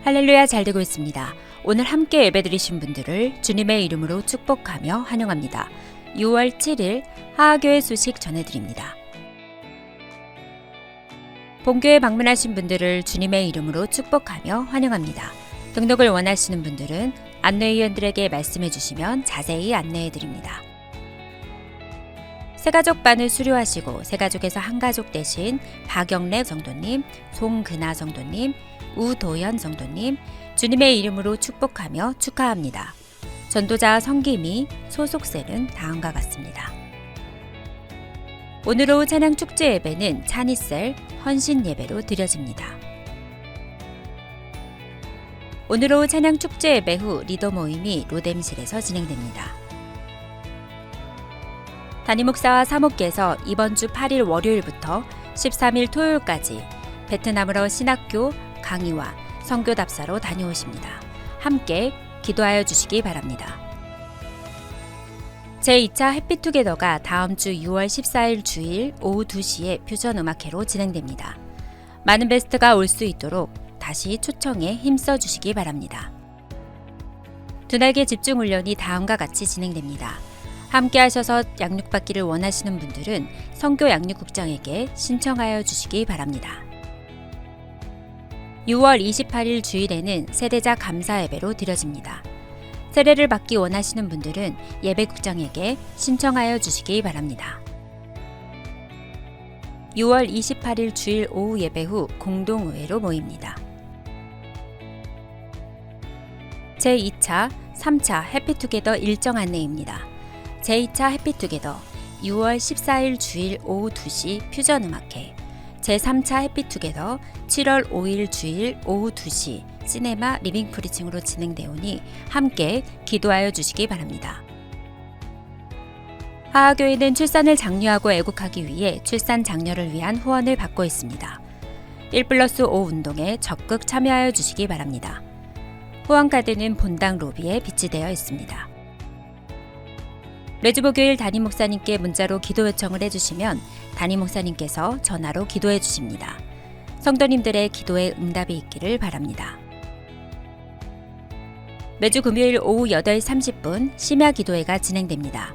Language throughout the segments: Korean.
할렐루야, 잘 되고 있습니다. 오늘 함께 예배드리신 분들을 주님의 이름으로 축복하며 환영합니다. 6월 7일 하하교회 소식 전해드립니다. 본교회 방문하신 분들을 주님의 이름으로 축복하며 환영합니다. 등록을 원하시는 분들은 안내위원들에게 말씀해 주시면 자세히 안내해 드립니다. 새가족반을 수료하시고 새가족에서 한가족 되신 박영래 성도님, 송근아 성도님, 우도현 성도님, 주님의 이름으로 축복하며 축하합니다. 전도자 성김이 소속세는 다음과 같습니다. 오늘 오후 찬양 축제 예배는 차니셀 헌신 예배로 드려집니다. 오늘 오후 찬양 축제 예배 후 리더 모임이 로뎀실에서 진행됩니다. 담임 목사와 사목께서 이번 주 8일 월요일부터 13일 토요일까지 베트남으로 신학교 강의와 선교 답사로 다녀오십니다. 함께 기도하여 주시기 바랍니다. 제2차 해피투게더가 다음 주 6월 14일 주일 오후 2시에 퓨전음악회로 진행됩니다. 많은 베스트가 올 수 있도록 다시 초청에 힘써 주시기 바랍니다. 두 날개 집중 훈련이 다음과 같이 진행됩니다. 함께 하셔서 양육받기를 원하시는 분들은 선교 양육국장에게 신청하여 주시기 바랍니다. 6월 28일 주일에는 세대자 감사 예배로 드려집니다. 세례를 받기 원하시는 분들은 예배국장에게 신청하여 주시기 바랍니다. 6월 28일 주일 오후 예배 후 공동의회로 모입니다. 제2차, 3차 해피투게더 일정 안내입니다. 제2차 해피투게더 6월 14일 주일 오후 2시 퓨전음악회, 제3차 해피투게더 7월 5일 주일 오후 2시 시네마 리빙프리칭으로 진행되오니 함께 기도하여 주시기 바랍니다. 하하교회는 출산을 장려하고 애국하기 위해 출산 장려를 위한 후원을 받고 있습니다. 1+5 운동에 적극 참여하여 주시기 바랍니다. 후원 카드는 본당 로비에 비치되어 있습니다. 매주 목요일 담임 목사님께 문자로 기도 요청을 해주시면 담임 목사님께서 전화로 기도해 주십니다. 성도님들의 기도에 응답이 있기를 바랍니다. 매주 금요일 오후 8시 30분 심야 기도회가 진행됩니다.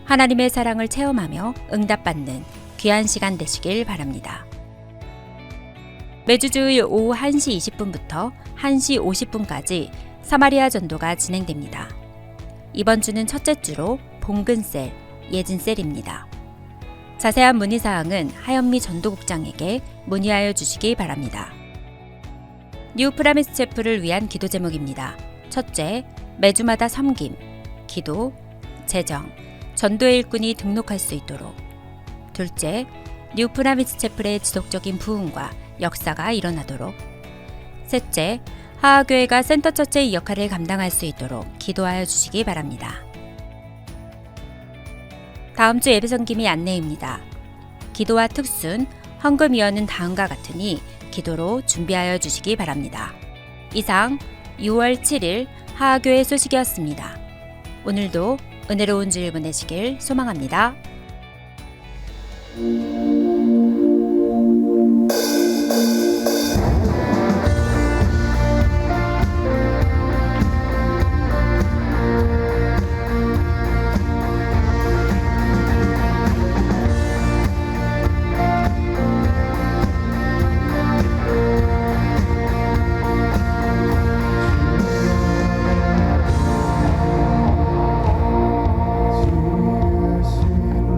하나님의 사랑을 체험하며 응답받는 귀한 시간 되시길 바랍니다. 매주 주일 오후 1시 20분부터 1시 50분까지 사마리아 전도가 진행됩니다. 이번 주는 첫째 주로 봉근셀, 예진셀입니다. 자세한 문의사항은 하현미 전도국장에게 문의하여 주시기 바랍니다. 뉴 프라미스 체프를 위한 기도 제목입니다. 첫째, 매주마다 섬김, 기도, 재정, 전도의 일꾼이 등록할 수 있도록. 둘째, 뉴 프라미스 체플의 지속적인 부흥과 역사가 일어나도록. 셋째, 하하교회가 센터처치의 역할을 감당할 수 있도록 기도하여 주시기 바랍니다. 다음 주 예배 섬김이 안내입니다. 기도와 특순, 헌금위원은 다음과 같으니 기도로 준비하여 주시기 바랍니다. 이상 6월 7일 하하교회 소식이었습니다. 오늘도 은혜로운 주일 보내시길 소망합니다.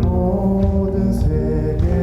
모든 세계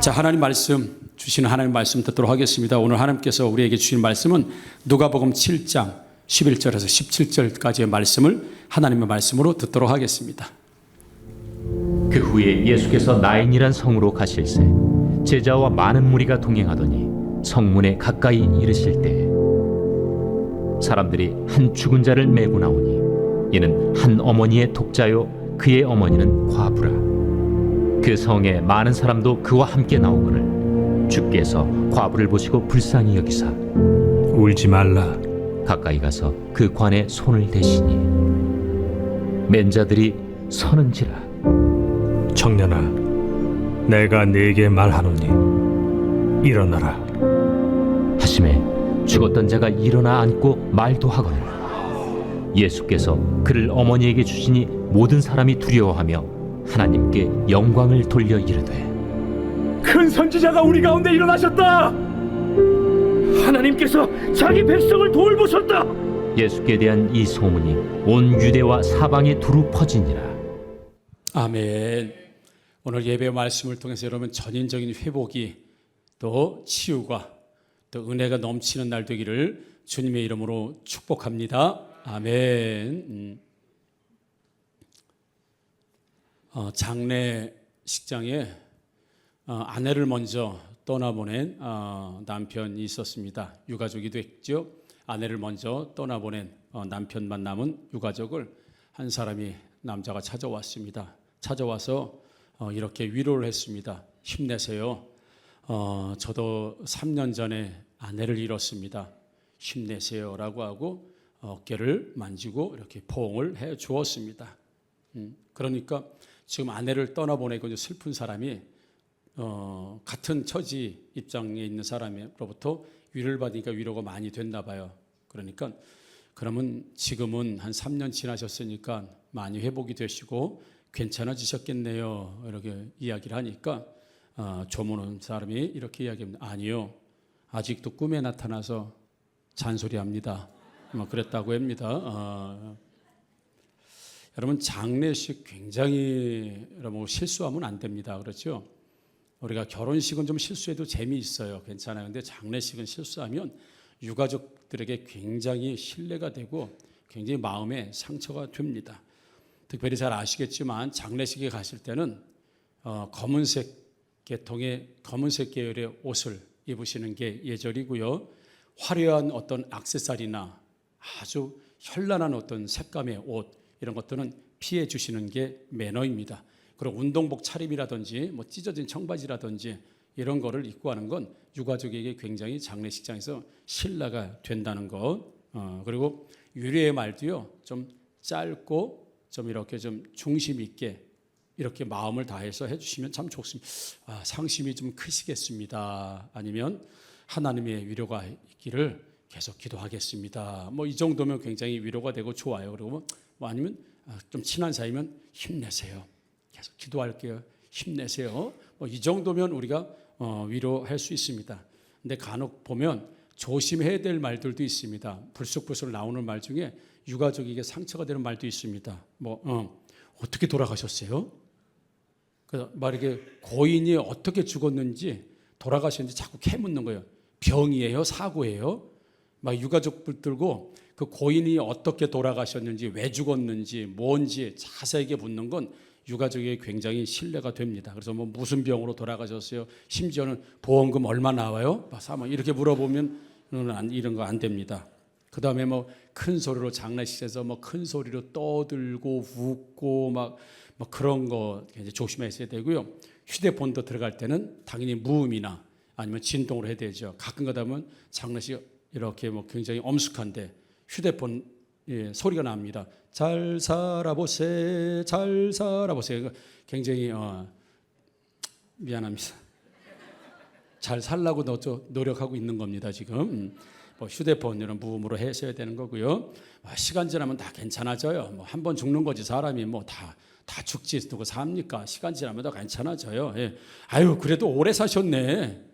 자, 하나님 말씀 주시는 하나님 말씀 듣도록 하겠습니다. 오늘 하나님께서 우리에게 주신 말씀은 누가복음 7장 11절에서 17절까지의 말씀을 하나님의 말씀으로 듣도록 하겠습니다. 그 후에 예수께서 나인이란 성으로 가실새 제자와 많은 무리가 동행하더니 성문에 가까이 이르실 때 사람들이 한 죽은 자를 메고 나오니 이는 한 어머니의 독자요 그의 어머니는 과부라. 그 성에 많은 사람도 그와 함께 나오거늘 주께서 과부를 보시고 불쌍히 여기사 울지 말라. 가까이 가서 그 관에 손을 대시니 맨 자들이 서는지라. 청년아, 내가 네게 말하노니 일어나라. 하심에 죽었던 자가 일어나 앉고 말도 하거늘 예수께서 그를 어머니에게 주시니 모든 사람이 두려워하며 하나님께 영광을 돌려 이르되 큰 선지자가 우리 가운데 일어나셨다. 하나님께서 자기 백성을 돌보셨다. 예수께 대한 이 소문이 온 유대와 사방에 두루 퍼지니라. 아멘. 오늘 예배 말씀을 통해서 여러분 전인적인 회복이 또 치유가 또 은혜가 넘치는 날 되기를 주님의 이름으로 축복합니다. 아멘. 장례식장에 아내를 먼저 떠나보낸 남편이 있었습니다. 유가족이 됐죠. 아내를 먼저 떠나보낸 남편만 남은 유가족을 한 사람이 남자가 찾아왔습니다. 찾아와서 이렇게 위로를 했습니다. 힘내세요. 저도 3년 전에 아내를 잃었습니다. 힘내세요라고 하고 어깨를 만지고 이렇게 포옹을 해 주었습니다. 그러니까 지금 아내를 떠나보내고 슬픈 사람이 같은 처지 입장에 있는 사람으로부터 위로를 받으니까 위로가 많이 됐나 봐요. 그러니까 그러면 지금은 한 3년 지나셨으니까 많이 회복이 되시고 괜찮아지셨겠네요. 이렇게 이야기를 하니까 조문한 사람이 이렇게 이야기합니다. 아니요, 아직도 꿈에 나타나서 잔소리합니다. 그랬다고 합니다. 여러분 장례식 굉장히 여러분 실수하면 안 됩니다. 그렇죠? 우리가 결혼식은 좀 실수해도 재미있어요. 괜찮아요. 근데 장례식은 실수하면 유가족들에게 굉장히 신뢰가 되고 굉장히 마음에 상처가 됩니다. 특별히 잘 아시겠지만 장례식에 가실 때는 검은색 계통의 검은색 계열의 옷을 입으시는 게 예절이고요. 화려한 어떤 액세서리나 아주 현란한 어떤 색감의 옷 이런 것들은 피해 주시는 게 매너입니다. 그리고 운동복 차림이라든지 뭐 찢어진 청바지라든지 이런 거를 입고 하는 건 유가족에게 굉장히 장례식장에서 신뢰가 된다는 것. 그리고 유래의 말도요 좀 짧고 좀 이렇게 좀 중심 있게 이렇게 마음을 다해서 해주시면 참 좋습니다. 상심이 좀 크시겠습니다. 아니면 하나님의 위로가 있기를 계속 기도하겠습니다. 뭐 이 정도면 굉장히 위로가 되고 좋아요. 그리고 뭐 아니면 좀 친한 사이면 힘내세요. 계속 기도할게요. 힘내세요. 뭐 이 정도면 우리가 위로할 수 있습니다. 근데 간혹 보면 조심해야 될 말들도 있습니다. 불쑥불쑥 나오는 말 중에 유가족에게 상처가 되는 말도 있습니다. 어떻게 돌아가셨어요? 그래서 이렇게 고인이 어떻게 죽었는지 돌아가셨는지 자꾸 캐묻는 거예요. 병이에요? 사고예요? 막 유가족들 들고 그 고인이 어떻게 돌아가셨는지 왜 죽었는지 뭔지 자세하게 묻는 건 유가족에게 굉장히 신뢰가 됩니다. 그래서 뭐 무슨 병으로 돌아가셨어요? 심지어는 보험금 얼마 나와요? 이렇게 물어보면 이런 거 안 됩니다. 그 다음에 뭐 큰 소리로 장례식에서 뭐 큰 소리로 떠들고 웃고 막 그런 거 굉장히 조심하셔야 되고요. 휴대폰도 들어갈 때는 당연히 무음이나 아니면 진동으로 해야 되죠. 가끔 가다 보면 장례식 이렇게 뭐 굉장히 엄숙한데 휴대폰 소리가 납니다. 잘 살아보세, 잘 살아보세. 굉장히 미안합니다. 잘 살라고 노력하고 있는 겁니다 지금. 휴대폰 이런 무음으로 하셔야 되는 거고요. 시간 지나면 다 괜찮아져요. 한 번 죽는 거지 사람이 다 죽지 누가 삽니까? 시간 지나면 다 괜찮아져요. 예. 아유 그래도 오래 사셨네.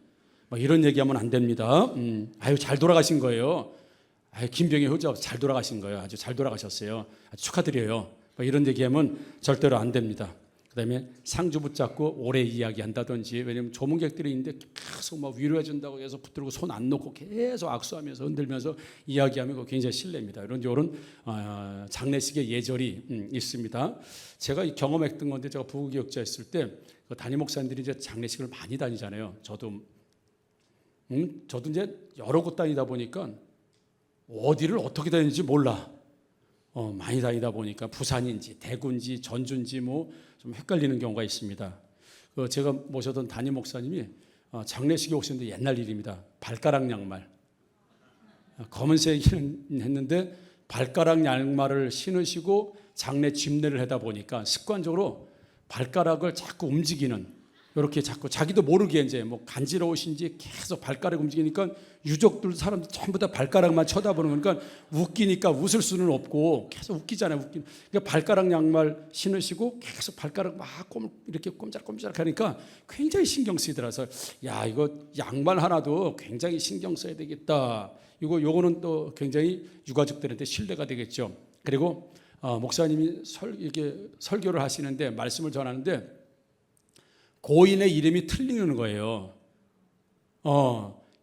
이런 얘기하면 안 됩니다. 아유 잘 돌아가신 거예요. 아유 김병희 효자 잘 돌아가신 거예요. 아주 잘 돌아가셨어요. 아주 축하드려요. 이런 얘기하면 절대로 안 됩니다. 그다음에 상주 붙잡고 오래 이야기한다든지, 왜냐하면 조문객들이 있는데 계속 막 위로해 준다고 해서 붙들고 손 안 놓고 계속 악수하면서 흔들면서 이야기하면 그거 굉장히 실례입니다. 이런 장례식의 예절이 있습니다. 제가 경험했던 건데, 제가 부교육자 했을 때 그 담임 목사님들이 이제 장례식을 많이 다니잖아요. 저도 이제 여러 곳 다니다 보니까 어디를 어떻게 다니는지 몰라. 많이 다니다 보니까 부산인지 대구인지 전주인지 뭐 좀 헷갈리는 경우가 있습니다. 제가 모셨던 담임 목사님이 장례식에 오셨는데 옛날 일입니다. 발가락 양말, 검은색은 했는데 발가락 양말을 신으시고 장례 집례를 하다 보니까 습관적으로 발가락을 자꾸 움직이는, 이렇게 자꾸 자기도 모르게 이제 뭐 간지러우신지 계속 발가락 움직이니까 유족들 사람들 전부 다 발가락만 쳐다보는 거니까 웃기니까 웃을 수는 없고 계속 웃기잖아요. 그러니까 발가락 양말 신으시고 계속 발가락 막 이렇게 꼼짝꼼짝 하니까 굉장히 신경 쓰이더라서, 야, 이거 양말 하나도 굉장히 신경 써야 되겠다. 요거는 또 굉장히 유가족들한테 신뢰가 되겠죠. 그리고 목사님이 이렇게 설교를 하시는데, 말씀을 전하는데 고인의 이름이 틀리는 거예요.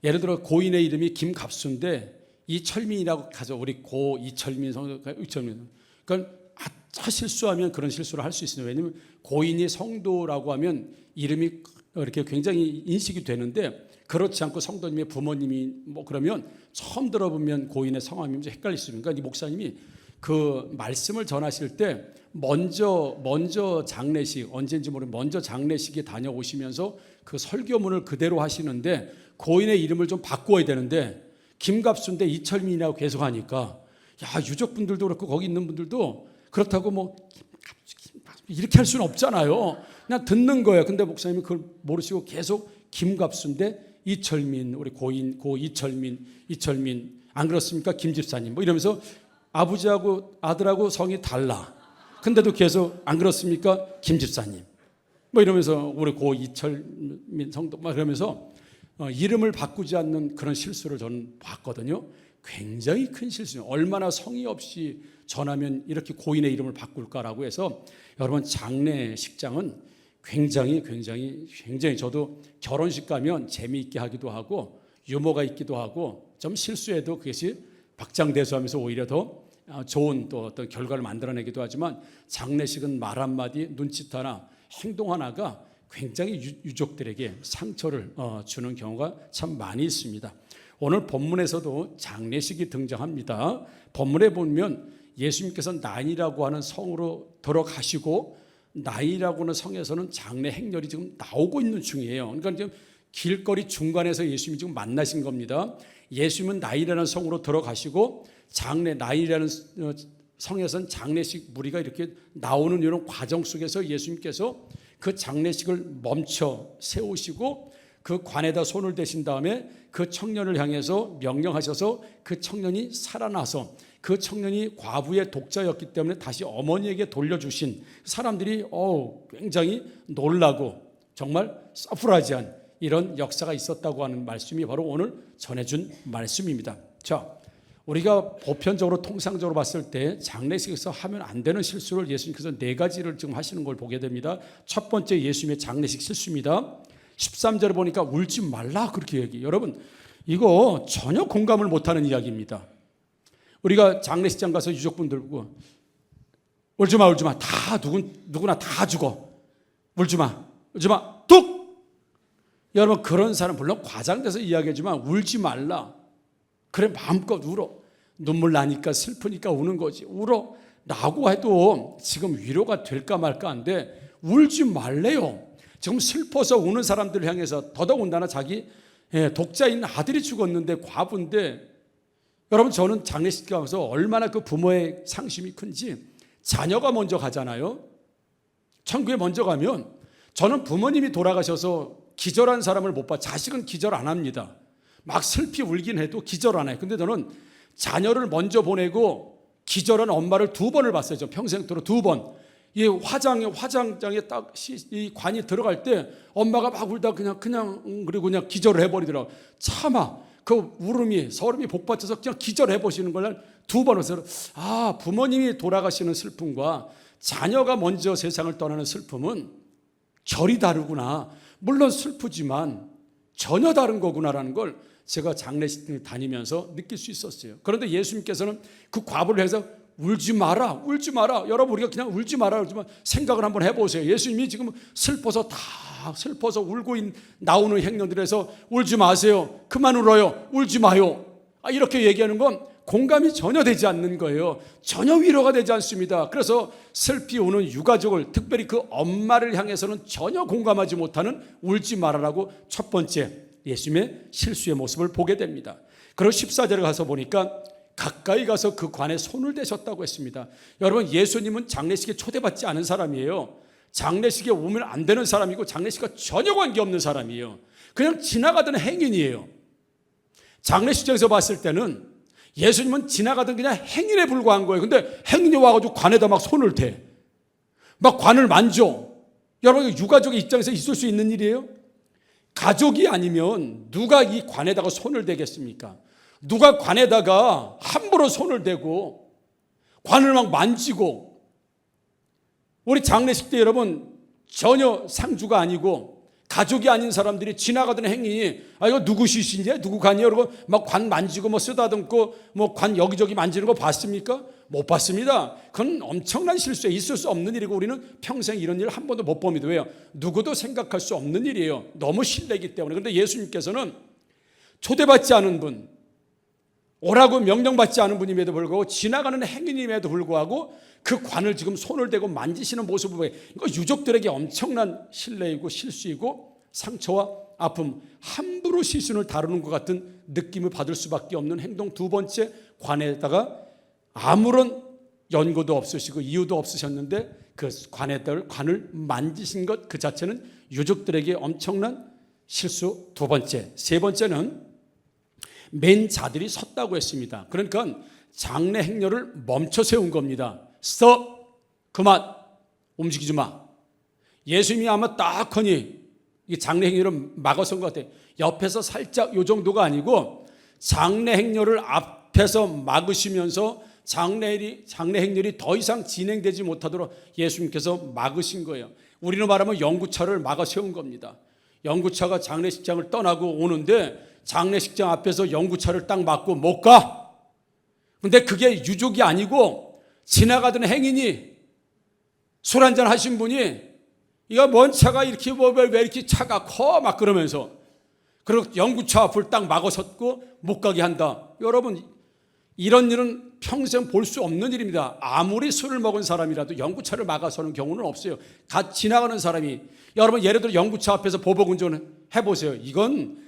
예를 들어 고인의 이름이 김갑수인데 이철민이라고 가져. 우리 고 이철민 이철민. 그러니까 실수하면 그런 실수를 할 수 있어요. 왜냐하면 고인이 성도라고 하면 이름이 이렇게 굉장히 인식이 되는데, 그렇지 않고 성도님의 부모님이 뭐 그러면 처음 들어보면 고인의 성함이 헷갈릴 수 있으니까, 이 목사님이 그 말씀을 전하실 때 먼저 장례식, 언제인지 모르는 먼저 장례식에 다녀오시면서 그 설교문을 그대로 하시는데, 고인의 이름을 좀 바꿔야 되는데 김갑수인데 이철민이라고 계속 하니까, 야, 유족분들도 그렇고 거기 있는 분들도 그렇다고 뭐 이렇게 할 수는 없잖아요. 그냥 듣는 거예요. 근데 목사님이 그걸 모르시고 계속 김갑수인데 이철민, 우리 고인 고 이철민 안 그렇습니까? 김 집사님 뭐 이러면서 아버지하고 아들하고 성이 달라. 근데도 계속 안 그렇습니까? 김 집사님 뭐 이러면서 우리 고 이철민 성도 막 이러면서 이름을 바꾸지 않는 그런 실수를 저는 봤거든요. 굉장히 큰 실수예요. 얼마나 성의 없이 전하면 이렇게 고인의 이름을 바꿀까라고 해서, 여러분 장례식장은 굉장히 저도 결혼식 가면 재미있게 하기도 하고 유머가 있기도 하고 좀 실수해도 그것이 박장대소하면서 오히려 더 좋은 또 어떤 결과를 만들어내기도 하지만, 장례식은 말 한마디, 눈짓 하나, 행동 하나가 굉장히 유족들에게 상처를 주는 경우가 참 많이 있습니다. 오늘 본문에서도 장례식이 등장합니다. 본문에 보면 예수님께서 나인이라고 하는 성으로 들어가시고, 나인이라고 하는 성에서는 장례 행렬이 지금 나오고 있는 중이에요. 그러니까 지금 길거리 중간에서 예수님이 지금 만나신 겁니다. 예수님은 나인이라는 성으로 들어가시고, 나인이라는 성에서는 장례식 무리가 이렇게 나오는 이런 과정 속에서 예수님께서 그 장례식을 멈춰 세우시고 그 관에다 손을 대신 다음에 그 청년을 향해서 명령하셔서 그 청년이 살아나서, 그 청년이 과부의 독자였기 때문에 다시 어머니에게 돌려주신, 사람들이 굉장히 놀라고 정말 서프라이즈한 이런 역사가 있었다고 하는 말씀이 바로 오늘 전해준 말씀입니다. 자, 우리가 보편적으로 통상적으로 봤을 때 장례식에서 하면 안 되는 실수를 예수님께서 4가지를 지금 하시는 걸 보게 됩니다. 첫 번째, 예수님의 장례식 실수입니다. 13절에 보니까 울지 말라 그렇게 얘기해요. 여러분, 이거 전혀 공감을 못하는 이야기입니다. 우리가 장례식장 가서 유족분들 보고 울지 마 다 누구나 다 죽어, 울지 마 뚝. 여러분, 그런 사람 물론 과장돼서 이야기하지만 울지 말라. 그래, 마음껏 울어. 눈물 나니까 슬프니까 우는 거지. 울어 라고 해도 지금 위로가 될까 말까 한데 울지 말래요. 지금 슬퍼서 우는 사람들을 향해서, 더더군다나 자기 독자인 아들이 죽었는데 과부인데, 여러분 저는 장례식 가서 얼마나 그 부모의 상심이 큰지, 자녀가 먼저 가잖아요. 천국에 먼저 가면 저는 부모님이 돌아가셔서 기절한 사람을 못 봐. 자식은 기절 안 합니다. 막 슬피 울긴 해도 기절 안 해요. 근데 저는 자녀를 먼저 보내고 기절한 엄마를 2번을 봤어요. 저 평생토록 2번. 이 화장장에 딱 이 관이 들어갈 때 엄마가 막 울다 그리고 그냥 기절을 해버리더라고. 차마 그 서름이 복받쳐서 그냥 기절해 보시는 걸 2번 해서, 부모님이 돌아가시는 슬픔과 자녀가 먼저 세상을 떠나는 슬픔은 결이 다르구나. 물론 슬프지만 전혀 다른 거구나라는 걸 제가 장례식 다니면서 느낄 수 있었어요. 그런데 예수님께서는 그 과부를 해서 울지 마라, 울지 마라. 여러분, 우리가 그냥 울지 마라 그러지만 생각을 한번 해보세요. 예수님이 지금 슬퍼서 울고 나오는 행동들에서 울지 마세요, 그만 울어요, 울지 마요, 이렇게 얘기하는 건 공감이 전혀 되지 않는 거예요. 전혀 위로가 되지 않습니다. 그래서 슬피 우는 유가족을, 특별히 그 엄마를 향해서는 전혀 공감하지 못하는 울지 말아라고 첫 번째 예수님의 실수의 모습을 보게 됩니다. 그리고 14절에 가서 보니까 가까이 가서 그 관에 손을 대셨다고 했습니다. 여러분, 예수님은 장례식에 초대받지 않은 사람이에요. 장례식에 오면 안 되는 사람이고 장례식과 전혀 관계없는 사람이에요. 그냥 지나가던 행인이에요. 장례식장에서 봤을 때는 예수님은 지나가던 그냥 행인에 불과한 거예요. 근데 행인이 와가지고 관에다 막 손을 대, 막 관을 만져. 여러분, 유가족의 입장에서 있을 수 있는 일이에요? 가족이 아니면 누가 이 관에다가 손을 대겠습니까? 누가 관에다가 함부로 손을 대고 관을 막 만지고. 우리 장례식 때 여러분, 전혀 상주가 아니고 가족이 아닌 사람들이 지나가던 행인이 이거 누구 시신이야? 누구 관이야? 그러고 막 관 만지고 뭐 쓰다듬고 뭐 관 여기저기 만지는 거 봤습니까? 못 봤습니다. 그건 엄청난 실수에 있을 수 없는 일이고 우리는 평생 이런 일을 한 번도 못 봅니다. 왜요? 누구도 생각할 수 없는 일이에요. 너무 실례이기 때문에. 그런데 예수님께서는 초대받지 않은 분, 오라고 명령받지 않은 분임에도 불구하고 지나가는 행인임에도 불구하고 그 관을 지금 손을 대고 만지시는 모습을 보여. 이거 유족들에게 엄청난 실례이고 실수이고 상처와 아픔, 함부로 시신을 다루는 것 같은 느낌을 받을 수밖에 없는 행동. 두 번째, 관에다가 아무런 연고도 없으시고 이유도 없으셨는데 그 관을 만지신 것 그 자체는 유족들에게 엄청난 실수. 두 번째. 세 번째는 맨 자들이 섰다고 했습니다. 그러니까 장례 행렬을 멈춰 세운 겁니다. 스톱, 그만, 움직이지 마. 예수님이 아마 딱 하니 이 장례 행렬을 막아선 것 같아요. 옆에서 살짝 요 정도가 아니고 장례 행렬을 앞에서 막으시면서 장례 행렬이 더 이상 진행되지 못하도록 예수님께서 막으신 거예요. 우리로 말하면 연구차를 막아 세운 겁니다. 연구차가 장례식장을 떠나고 오는데 장례식장 앞에서 연구차를 딱 막고 못 가. 근데 그게 유족이 아니고 지나가던 행인이, 술 한잔 하신 분이 이거 뭔 차가 이렇게 왜 이렇게 차가 커 막 그러면서, 그리고 연구차 앞을 딱 막아섰고 못 가게 한다. 여러분, 이런 일은 평생 볼 수 없는 일입니다. 아무리 술을 먹은 사람이라도 연구차를 막아서는 경우는 없어요. 다 지나가는 사람이. 여러분, 예를 들어 연구차 앞에서 보복운전 해보세요. 이건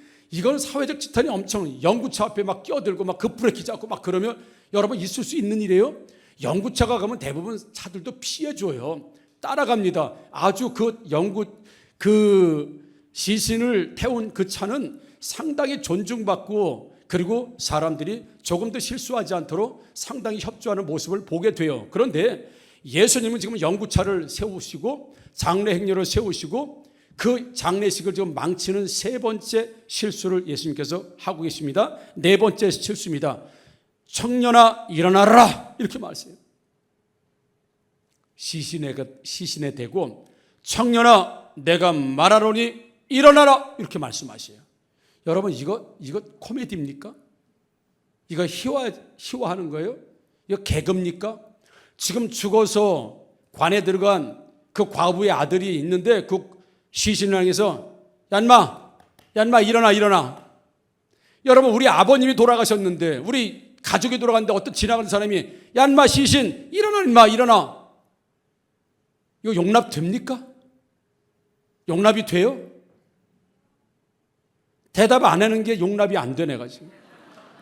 사회적 지탄이 엄청, 연구차 앞에 막 끼어들고 막 급브레이크 잡고 막 그러면 여러분 있을 수 있는 일이에요? 연구차가 가면 대부분 차들도 피해줘요. 따라갑니다. 아주 그 시신을 태운 그 차는 상당히 존중받고, 그리고 사람들이 조금 더 실수하지 않도록 상당히 협조하는 모습을 보게 돼요. 그런데 예수님은 지금 연구차를 세우시고 장례 행렬을 세우시고 그 장례식을 지금 망치는 세 번째 실수를 예수님께서 하고 계십니다. 네 번째 실수입니다. 청년아 일어나라, 이렇게 말씀해요. 시신에 대고 청년아 내가 말하노니 일어나라, 이렇게 말씀하셔요. 여러분, 이거 코미디입니까? 이거 희화하는 거예요? 이거 개그입니까? 지금 죽어서 관에 들어간 그 과부의 아들이 있는데 그 시신을 향해서 얀마 일어나. 여러분, 우리 아버님이 돌아가셨는데, 우리 가족이 돌아갔는데 어떤 지나가는 사람이 얀마 시신 일어나. 이거 용납 됩니까? 용납이 돼요? 대답 안 하는 게 용납이 안 되네 가지고.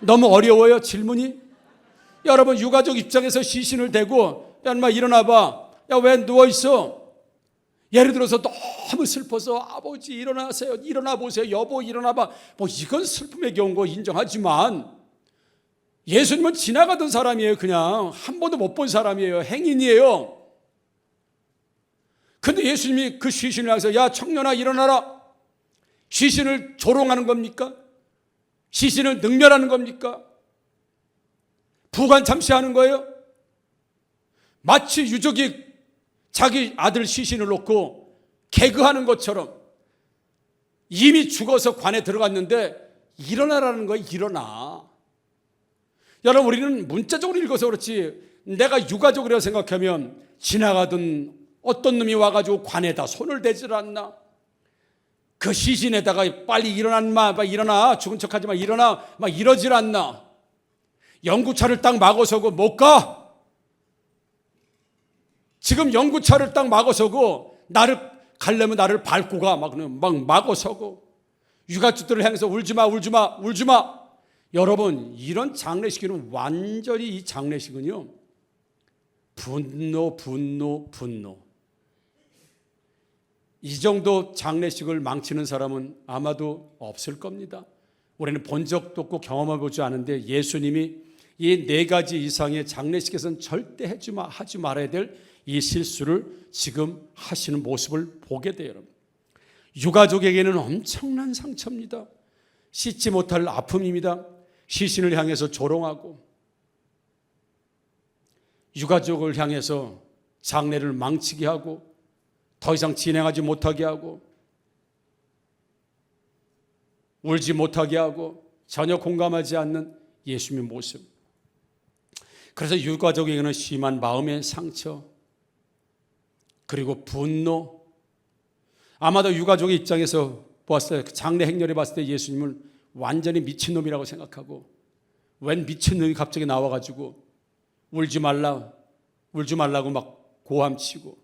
너무 어려워요, 질문이? 여러분, 유가족 입장에서 시신을 대고 얀마 일어나봐. 야, 왜 누워있어? 예를 들어서 너무 슬퍼서 아버지 일어나세요, 일어나 보세요, 여보 일어나봐. 뭐 이건 슬픔에 겨운 거 인정하지만 예수님은 지나가던 사람이에요. 그냥 한 번도 못 본 사람이에요. 행인이에요. 근데 예수님이 그 시신을 향해서 야 청년아 일어나라. 시신을 조롱하는 겁니까? 시신을 능멸하는 겁니까? 부관 참시하는 거예요? 마치 유족이 자기 아들 시신을 놓고 개그하는 것처럼 이미 죽어서 관에 들어갔는데 일어나라는 거야. 일어나. 여러분, 우리는 문자적으로 읽어서 그렇지 내가 유가족이라고 생각하면 지나가던 어떤 놈이 와가지고 관에다 손을 대질 않나, 그 시신에다가 빨리 일어나, 일어나, 죽은 척하지 마, 일어나, 막 이러질 않나, 연구차를 딱 막아서고 못 가. 지금 연구차를 딱 막아서고 나를 가려면 나를 밟고 가, 막 막아서고 유가족들을 향해서 울지 마, 울지 마, 울지 마. 여러분, 이런 장례식은 완전히 이 장례식은요 분노, 분노, 분노. 이 정도 장례식을 망치는 사람은 아마도 없을 겁니다. 우리는 본 적도 없고 경험해보지 않은데 예수님이 이 4가지 이상의 장례식에서는 절대 하지 말아야 될 이 실수를 지금 하시는 모습을 보게 돼요. 여러분, 유가족에게는 엄청난 상처입니다. 씻지 못할 아픔입니다. 시신을 향해서 조롱하고 유가족을 향해서 장례를 망치게 하고 더 이상 진행하지 못하게 하고 울지 못하게 하고 전혀 공감하지 않는 예수님의 모습. 그래서 유가족에게는 심한 마음의 상처, 그리고 분노. 아마도 유가족의 입장에서 보았어요. 장례 행렬에 봤을 때 예수님을 완전히 미친놈이라고 생각하고, 웬 미친놈이 갑자기 나와가지고 울지 말라고 막 고함치고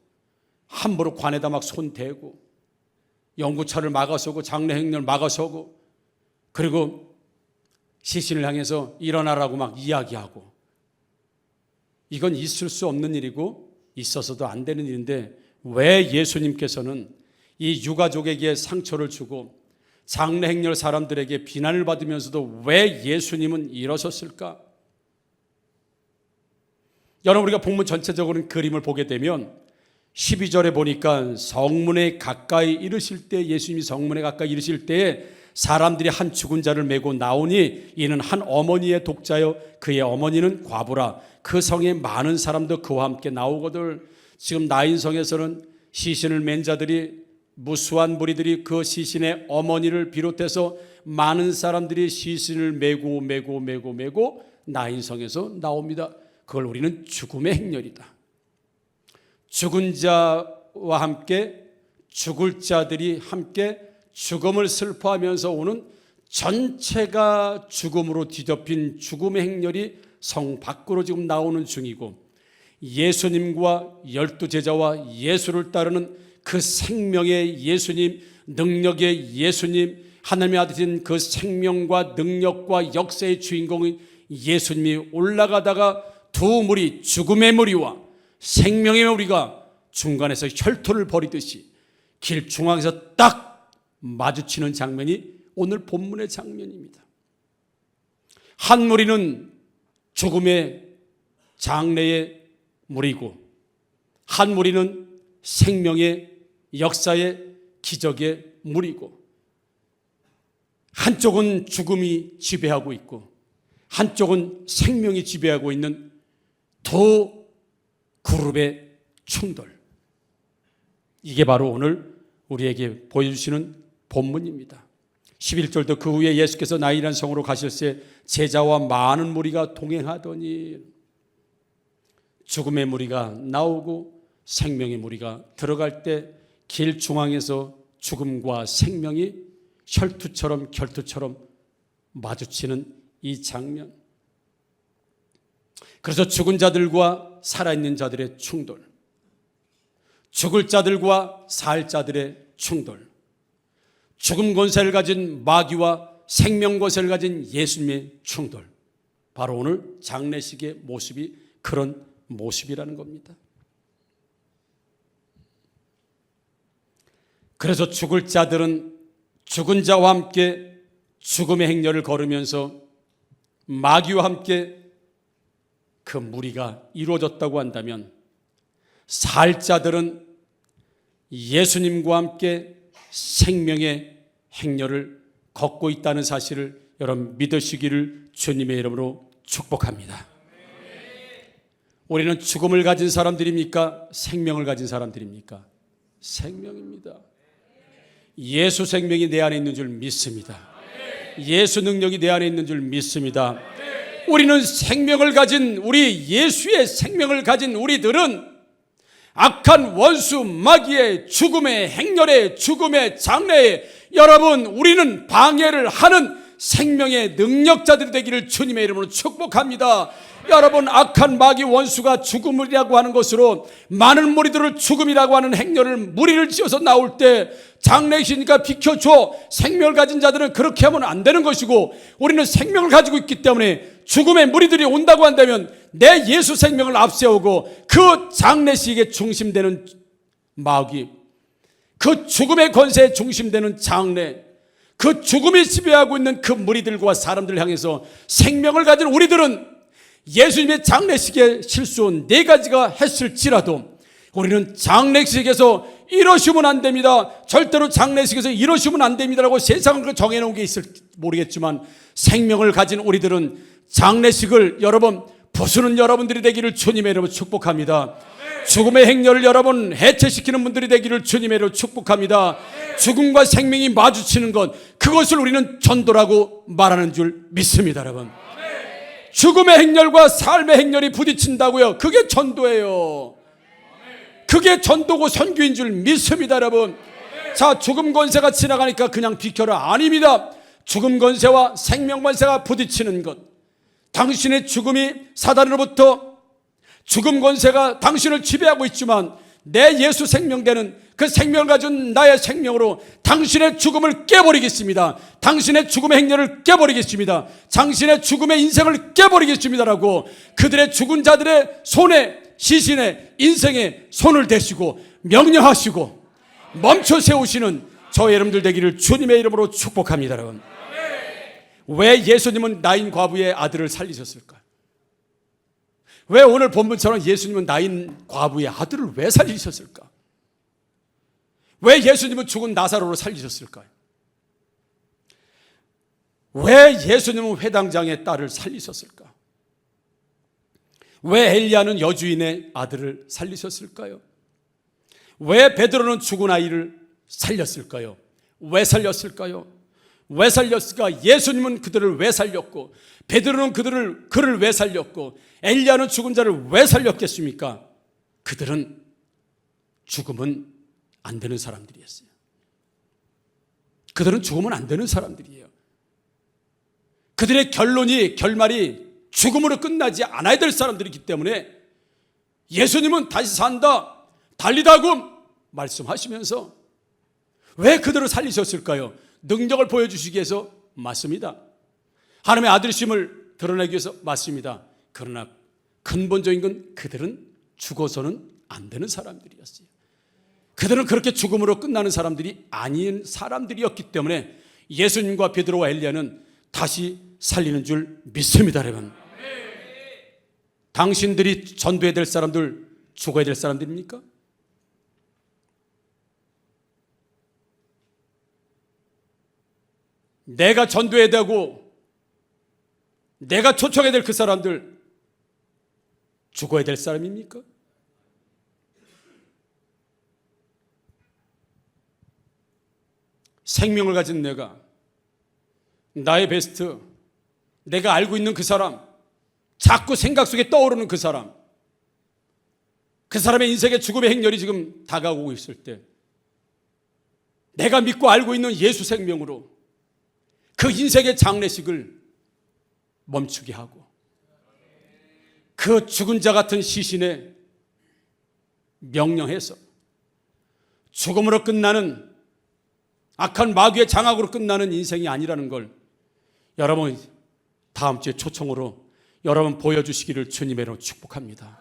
함부로 관에다 막 손 대고 연구차를 막아서고 장례 행렬을 막아서고, 그리고 시신을 향해서 일어나라고 막 이야기하고. 이건 있을 수 없는 일이고 있어서도 안 되는 일인데 왜 예수님께서는 이 유가족에게 상처를 주고 장례 행렬 사람들에게 비난을 받으면서도 왜 예수님은 일어섰을까? 여러분, 우리가 본문 전체적으로는 그림을 보게 되면 12절에 보니까 성문에 가까이 이르실 때, 예수님이 성문에 가까이 이르실 때에 사람들이 한 죽은 자를 메고 나오니 이는 한 어머니의 독자요 그의 어머니는 과부라. 그 성에 많은 사람도 그와 함께 나오거들. 지금 나인성에서는 시신을 맨 자들이, 무수한 무리들이 그 시신의 어머니를 비롯해서 많은 사람들이 시신을 메고 나인성에서 나옵니다. 그걸 우리는 죽음의 행렬이다. 죽은 자와 함께 죽을 자들이 함께 죽음을 슬퍼하면서 오는 전체가 죽음으로 뒤덮인 죽음의 행렬이 성 밖으로 지금 나오는 중이고, 예수님과 12제자와 예수를 따르는 그 생명의 예수님, 능력의 예수님, 하나님의 아들인 그 생명과 능력과 역사의 주인공인 예수님이 올라가다가 두 무리, 죽음의 무리와 생명의 무리가 중간에서 혈투를 벌이듯이 길 중앙에서 딱 마주치는 장면이 오늘 본문의 장면입니다. 한 무리는 죽음의 장래의 무리고, 한 무리는 생명의 역사의 기적의 무리고, 한쪽은 죽음이 지배하고 있고 한쪽은 생명이 지배하고 있는 두 그룹의 충돌. 이게 바로 오늘 우리에게 보여주시는 본문입니다. 11절도 그 후에 예수께서 나인이라는 성으로 가실새 제자와 많은 무리가 동행하더니, 죽음의 무리가 나오고 생명의 무리가 들어갈 때 길 중앙에서 죽음과 생명이 혈투처럼 결투처럼 마주치는 이 장면. 그래서 죽은 자들과 살아있는 자들의 충돌, 죽을 자들과 살 자들의 충돌, 죽음 권세를 가진 마귀와 생명 권세를 가진 예수님의 충돌. 바로 오늘 장례식의 모습이 그런 모습이라는 겁니다. 그래서 죽을 자들은 죽은 자와 함께 죽음의 행렬을 걸으면서 마귀와 함께 그 무리가 이루어졌다고 한다면, 살 자들은 예수님과 함께 생명의 행렬을 걷고 있다는 사실을 여러분 믿으시기를 주님의 이름으로 축복합니다. 우리는 죽음을 가진 사람들입니까? 생명을 가진 사람들입니까? 생명입니다. 예수 생명이 내 안에 있는 줄 믿습니다. 예수 능력이 내 안에 있는 줄 믿습니다. 우리는 생명을 가진, 우리 예수의 생명을 가진 우리들은 악한 원수 마귀의 죽음의 행렬의 죽음의 장래에 여러분 우리는 방해를 하는 생명의 능력자들이 되기를 주님의 이름으로 축복합니다. 여러분, 악한 마귀 원수가 죽음이라고 하는 것으로 많은 무리들을 죽음이라고 하는 행렬을 무리를 지어서 나올 때 장래시니까 비켜줘. 생명을 가진 자들은 그렇게 하면 안 되는 것이고, 우리는 생명을 가지고 있기 때문에 죽음의 무리들이 온다고 한다면 내 예수 생명을 앞세우고 그 장래식의 중심되는 마귀, 그 죽음의 권세의 중심되는 장래, 그 죽음이 지배하고 있는 그 무리들과 사람들을 향해서 생명을 가진 우리들은 예수님의 장례식에 실수한 4가지가 했을지라도 우리는 장례식에서 이러시면 안 됩니다, 절대로 장례식에서 이러시면 안 됩니다라고 세상은 정해놓은 게 있을지 모르겠지만, 생명을 가진 우리들은 장례식을 여러분 부수는 여러분들이 되기를 주님의 이름으로 축복합니다. 죽음의 행렬을 여러분 해체시키는 분들이 되기를 주님의 이름으로 축복합니다. 죽음과 생명이 마주치는 것, 그것을 우리는 전도라고 말하는 줄 믿습니다. 여러분, 죽음의 행렬과 삶의 행렬이 부딪힌다고요? 그게 전도예요. 그게 전도고 선교인 줄 믿습니다. 여러분, 자, 죽음 권세가 지나가니까 그냥 비켜라, 아닙니다. 죽음 권세와 생명 권세가 부딪히는 것, 당신의 죽음이 사단으로부터 죽음 권세가 당신을 지배하고 있지만 내 예수 생명되는 그 생명을 가진 나의 생명으로 당신의 죽음을 깨버리겠습니다. 당신의 죽음의 행렬을 깨버리겠습니다. 당신의 죽음의 인생을 깨버리겠습니다라고 그들의 죽은 자들의 손에, 시신의 인생에 손을 대시고 명령하시고 멈춰 세우시는 저의 여러분들 되기를 주님의 이름으로 축복합니다. 여러분, 왜 예수님은 나인 과부의 아들을 살리셨을까요? 왜 오늘 본문처럼 예수님은 나인 과부의 아들을 왜 살리셨을까? 왜 예수님은 죽은 나사로를 살리셨을까요? 왜 예수님은 회당장의 딸을 살리셨을까? 왜 엘리야는 여주인의 아들을 살리셨을까요? 왜 베드로는 죽은 아이를 살렸을까요? 왜 살렸을까요? 왜 살렸을까? 예수님은 그들을 왜 살렸고, 베드로는 그를 왜 살렸고, 엘리야는 죽은 자를 왜 살렸겠습니까? 그들은 죽으면 안 되는 사람들이었어요. 그들은 죽으면 안 되는 사람들이에요. 그들의 결말이 죽음으로 끝나지 않아야 될 사람들이기 때문에 예수님은 다시 산다, 달리다고 말씀하시면서 왜 그들을 살리셨을까요? 능력을 보여주시기 위해서 맞습니다. 하나님의 아들이심을 드러내기 위해서 맞습니다. 그러나 근본적인 건 그들은 죽어서는 안 되는 사람들이었어요. 그들은 그렇게 죽음으로 끝나는 사람들이 아닌 사람들이었기 때문에 예수님과 베드로와 엘리야는 다시 살리는 줄 믿습니다. 여러분, 당신들이 전도해야 될 사람들, 죽어야 될 사람들입니까? 내가 전도해야 되고 내가 초청해야 될 그 사람들 죽어야 될 사람입니까? 생명을 가진 내가, 나의 베스트, 내가 알고 있는 그 사람, 자꾸 생각 속에 떠오르는 그 사람, 그 사람의 인생의 죽음의 행렬이 지금 다가오고 있을 때 내가 믿고 알고 있는 예수 생명으로 그 인생의 장례식을 멈추게 하고 그 죽은 자 같은 시신에 명령해서 죽음으로 끝나는, 악한 마귀의 장악으로 끝나는 인생이 아니라는 걸 여러분 다음 주에 초청으로 여러분 보여주시기를 주님의 이름으로 축복합니다.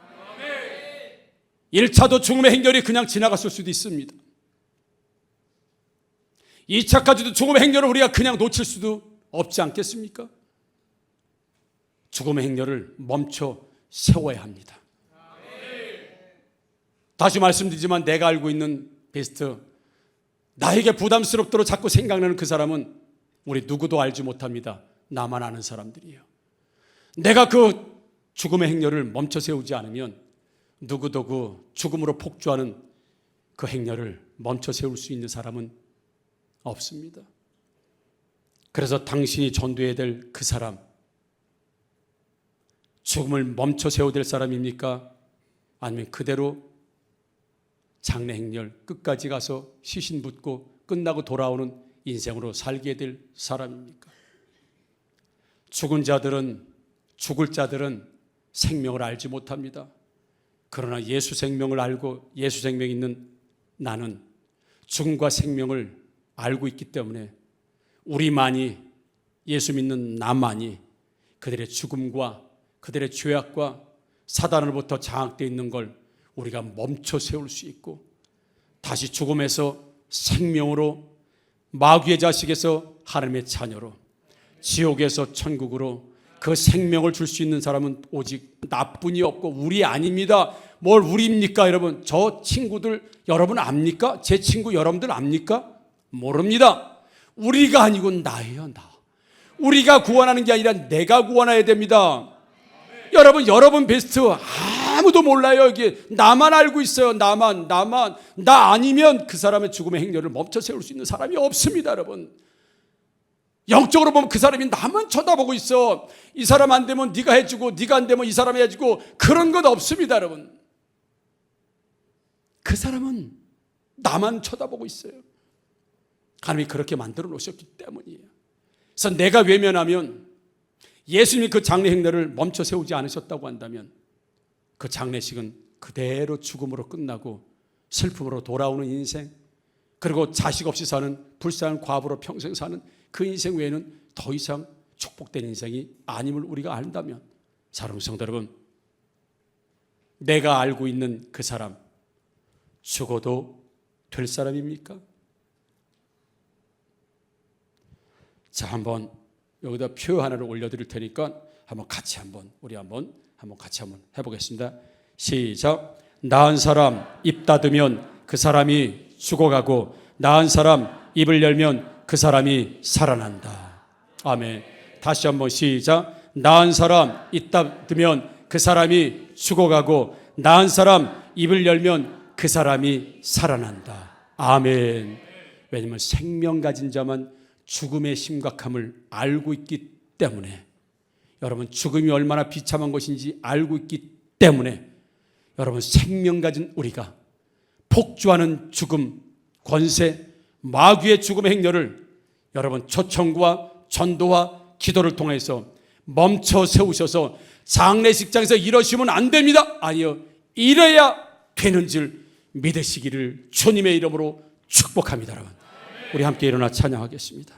1차도 죽음의 행렬이 그냥 지나갔을 수도 있습니다. 2차까지도 죽음의 행렬을 우리가 그냥 놓칠 수도 없지 않겠습니까? 죽음의 행렬을 멈춰 세워야 합니다. 다시 말씀드리지만 내가 알고 있는 베스트, 나에게 부담스럽도록 자꾸 생각나는 그 사람은 우리 누구도 알지 못합니다. 나만 아는 사람들이에요. 내가 그 죽음의 행렬을 멈춰 세우지 않으면 누구도구 죽음으로 폭주하는 그 행렬을 멈춰 세울 수 있는 사람은 없습니다. 그래서 당신이 전도해야 될 그 사람, 죽음을 멈춰 세워야 될 사람입니까? 아니면 그대로 장래 행렬 끝까지 가서 시신 붓고 끝나고 돌아오는 인생으로 살게 될 사람입니까? 죽은 자들은, 죽을 자들은 생명을 알지 못합니다. 그러나 예수 생명을 알고 예수 생명이 있는 나는 죽음과 생명을 알고 있기 때문에 우리만이, 예수 믿는 나만이 그들의 죽음과 그들의 죄악과 사단으로부터 장악되어 있는 걸 우리가 멈춰 세울 수 있고, 다시 죽음에서 생명으로, 마귀의 자식에서 하나님의 자녀로, 지옥에서 천국으로 그 생명을 줄 수 있는 사람은 오직 나뿐이 없고 우리 아닙니다. 뭘 우리입니까? 여러분, 저 친구들 여러분 압니까? 제 친구 여러분들 압니까? 모릅니다. 우리가 아니고 나예요, 나. 우리가 구원하는 게 아니라 내가 구원해야 됩니다. 여러분 베스트 아무도 몰라요. 여기 나만 알고 있어요. 나만. 나 아니면 그 사람의 죽음의 행렬을 멈춰 세울 수 있는 사람이 없습니다. 여러분, 영적으로 보면 그 사람이 나만 쳐다보고 있어. 이 사람 안 되면 네가 해주고, 네가 안 되면 이 사람이 해주고, 그런 것 없습니다. 여러분, 그 사람은 나만 쳐다보고 있어요. 하나님이 그렇게 만들어 놓으셨기 때문이에요. 그래서 내가 외면하면, 예수님이 그 장례 행렬을 멈춰 세우지 않으셨다고 한다면 그 장례식은 그대로 죽음으로 끝나고 슬픔으로 돌아오는 인생, 그리고 자식 없이 사는 불쌍한 과부로 평생 사는 그 인생 외에는 더 이상 축복된 인생이 아님을 우리가 안다면, 사랑하는 성도 여러분, 내가 알고 있는 그 사람 죽어도 될 사람입니까? 자, 한번 여기다 표 하나를 올려드릴 테니까 우리 한번 같이 해보겠습니다. 시작. 나은 사람 입 닫으면 그 사람이 죽어가고, 나은 사람 입을 열면 그 사람이 살아난다. 아멘. 다시 한번 시작. 나은 사람 입 닫으면 그 사람이 죽어가고, 나은 사람 입을 열면 그 사람이 살아난다. 아멘. 왜냐하면 생명 가진 자만 죽음의 심각함을 알고 있기 때문에, 여러분, 죽음이 얼마나 비참한 것인지 알고 있기 때문에, 여러분, 생명 가진 우리가 폭주하는 죽음, 권세, 마귀의 죽음의 행렬을 여러분 초청과 전도와 기도를 통해서 멈춰 세우셔서 장례식장에서 이러시면 안 됩니다. 아니요, 이래야 되는 줄 믿으시기를 주님의 이름으로 축복합니다. 여러분, 우리 함께 일어나 찬양하겠습니다.